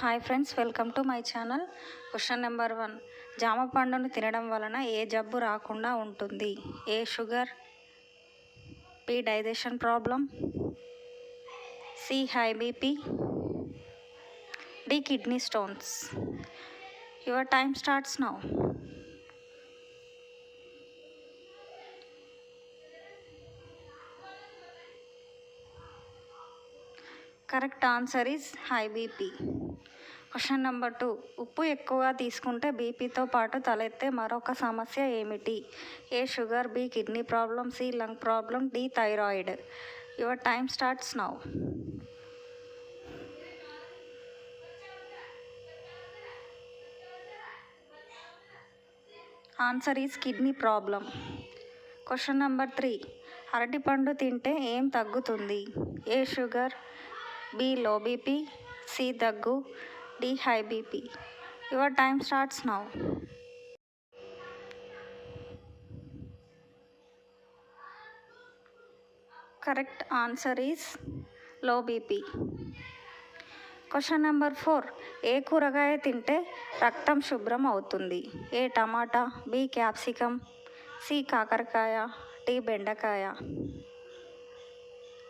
Hi friends, welcome to my channel. Question number 1. జామ పండును తినడం వలన ఏ జబ్బు రాకుండా ఉంటుంది? A sugar, B digestion problem, C high BP, D kidney stones. Your time starts now. Correct answer is high BP. Question number 2. ఉప్పు ఎక్కువగా తీసుకుంటే బీపీతో పాటు తలెత్తే మరొక సమస్య ఏమిటి? A sugar, B kidney problem, C lung problem, D thyroid. Your time starts now. Answer is kidney problem. Question number 3. అరటిపండు తింటే ఏం తగ్గుతుంది? A sugar, B low BP, C దగ్గు, D high BP. Your time starts now. Correct answer is low BP. Question number 4. ఏ కూరగాయ తింటే రక్తం శుభ్రం అవుతుంది? A tomato, B capsicum, C కాకరకాయ, డి బెండకాయ.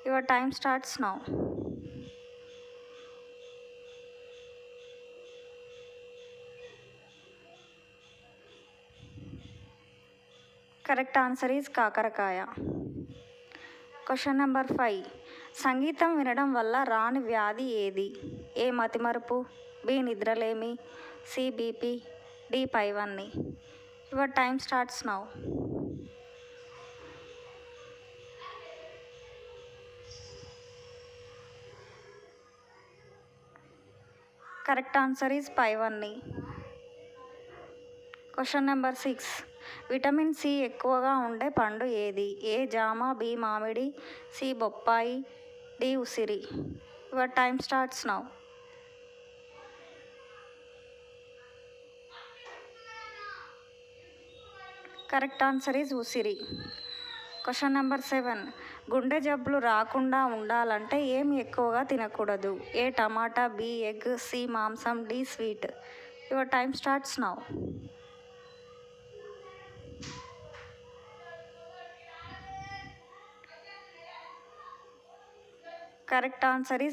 Your time starts now. Correct answer is కాకరకాయ. Question number 5. సంగీతం వినడం వల్ల రాని వ్యాధి ఏది? ఏ మతిమరుపు, బి నిద్రలేమి, సి బీపీ, డి పైవన్నీ. Your time starts now. Correct answer is పైవన్నీ. Question number 6. విటమిన్ సి ఎక్కువగా ఉండే పండు ఏది? ఏ జామ, బి మామిడి, సి బొప్పాయి, డి ఉసిరి. Your time starts now. Correct answer is ఉసిరి. Question number 7. గుండె జబ్బులు రాకుండా ఉండాలంటే ఏం ఎక్కువగా తినకూడదు? A tomato, B egg, C మాంసం, D sweet. Your time starts now. Correct answer is